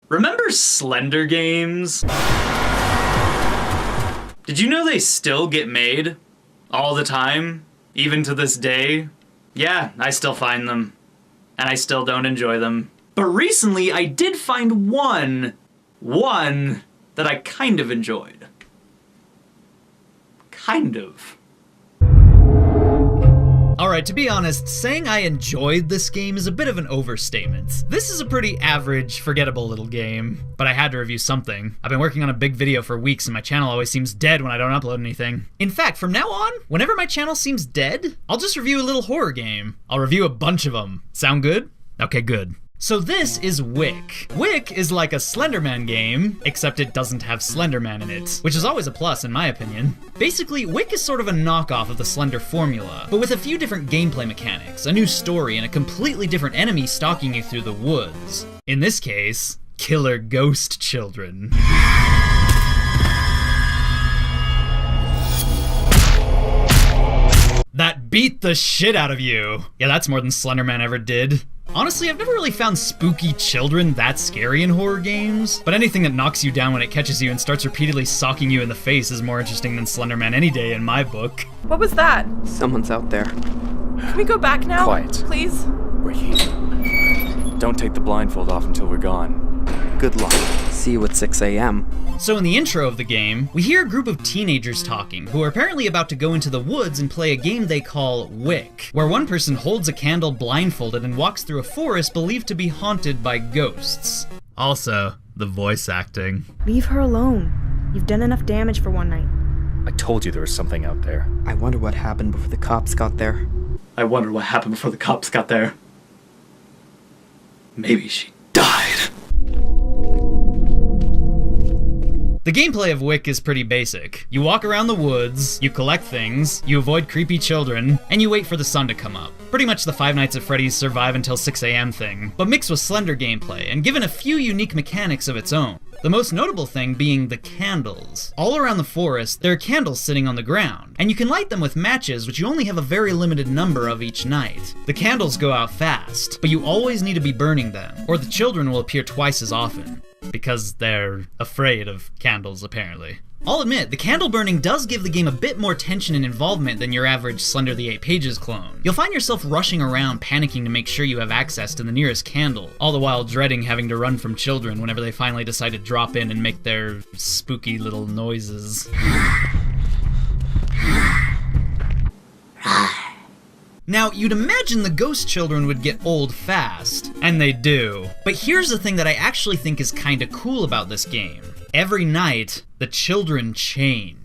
Remember Slender games? Did you know they still get made? All the time? Even to this day? Yeah, I still find them. And I still don't enjoy them. But recently I did find one that I kind of enjoyed. Kind of. Alright, to be honest, saying I enjoyed this game is a bit of an overstatement. This is a pretty average, forgettable little game, but I had to review something. I've been working on a big video for weeks and my channel always seems dead when I don't upload anything. In fact, from now on, whenever my channel seems dead, I'll just review a little horror game. I'll review a bunch of them. Sound good? Okay, good. So this is WICK. WICK is like a Slenderman game, except it doesn't have Slenderman in it, which is always a plus in my opinion. Basically, WICK is sort of a knockoff of the Slender formula, but with a few different gameplay mechanics, a new story, and a completely different enemy stalking you through the woods. In this case, killer ghost children. That beat the shit out of you. Yeah, that's more than Slenderman ever did. Honestly, I've never really found spooky children that scary in horror games, but anything that knocks you down when it catches you and starts repeatedly socking you in the face is more interesting than Slenderman any day in my book. What was that? Someone's out there. Can we go back now? Quiet. Please? We're here. Don't take the blindfold off until we're gone. Good luck. See you at 6 a.m. So in the intro of the game, we hear a group of teenagers talking who are apparently about to go into the woods and play a game they call WICK, where one person holds a candle blindfolded and walks through a forest believed to be haunted by ghosts. Also, the voice acting. Leave her alone. You've done enough damage for one night. I told you there was something out there. I wonder what happened before the cops got there. I wonder what happened before the cops got there. Maybe she died. The gameplay of WICK is pretty basic. You walk around the woods, you collect things, you avoid creepy children, and you wait for the sun to come up. Pretty much the Five Nights at Freddy's survive until 6 a.m. thing, but mixed with Slender gameplay and given a few unique mechanics of its own. The most notable thing being the candles. All around the forest, there are candles sitting on the ground, and you can light them with matches, which you only have a very limited number of each night. The candles go out fast, but you always need to be burning them, or the children will appear twice as often. Because they're afraid of candles, apparently. I'll admit, the candle burning does give the game a bit more tension and involvement than your average Slender the 8 Pages clone. You'll find yourself rushing around panicking to make sure you have access to the nearest candle, all the while dreading having to run from children whenever they finally decide to drop in and make their spooky little noises. Now, you'd imagine the ghost children would get old fast, and they do. But here's the thing that I actually think is kinda cool about this game. Every night, the children change.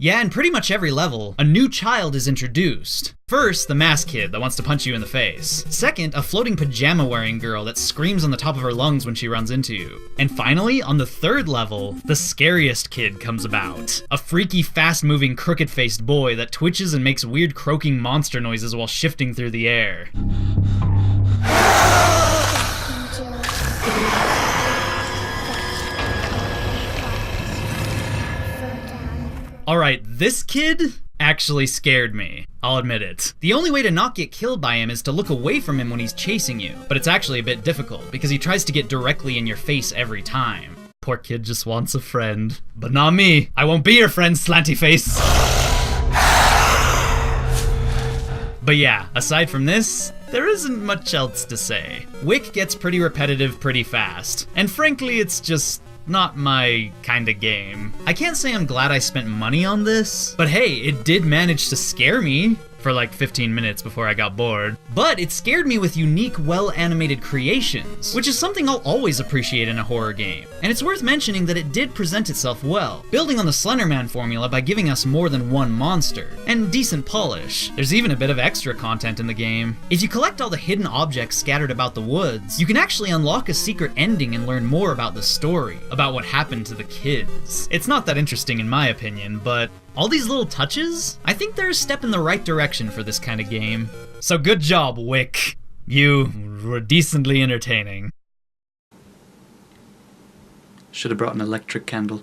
Yeah, in pretty much every level, a new child is introduced. First, the masked kid that wants to punch you in the face. Second, a floating pajama-wearing girl that screams on the top of her lungs when she runs into you. And finally, on the third level, the scariest kid comes about. A freaky, fast-moving, crooked-faced boy that twitches and makes weird croaking monster noises while shifting through the air. Alright, this kid actually scared me. I'll admit it. The only way to not get killed by him is to look away from him when he's chasing you, but it's actually a bit difficult because he tries to get directly in your face every time. Poor kid just wants a friend. But not me. I won't be your friend, slanty face. But yeah, aside from this, there isn't much else to say. WICK gets pretty repetitive pretty fast, and frankly it's just not my kinda game. I can't say I'm glad I spent money on this, but hey, it did manage to scare me for like 15 minutes before I got bored. But it scared me with unique, well-animated creations, which is something I'll always appreciate in a horror game. And it's worth mentioning that it did present itself well, building on the Slenderman formula by giving us more than one monster, and decent polish. There's even a bit of extra content in the game. If you collect all the hidden objects scattered about the woods, you can actually unlock a secret ending and learn more about the story, about what happened to the kids. It's not that interesting in my opinion, but all these little touches, I think they're a step in the right direction for this kind of game. So good job, WICK. You were decently entertaining. Should have brought an electric candle.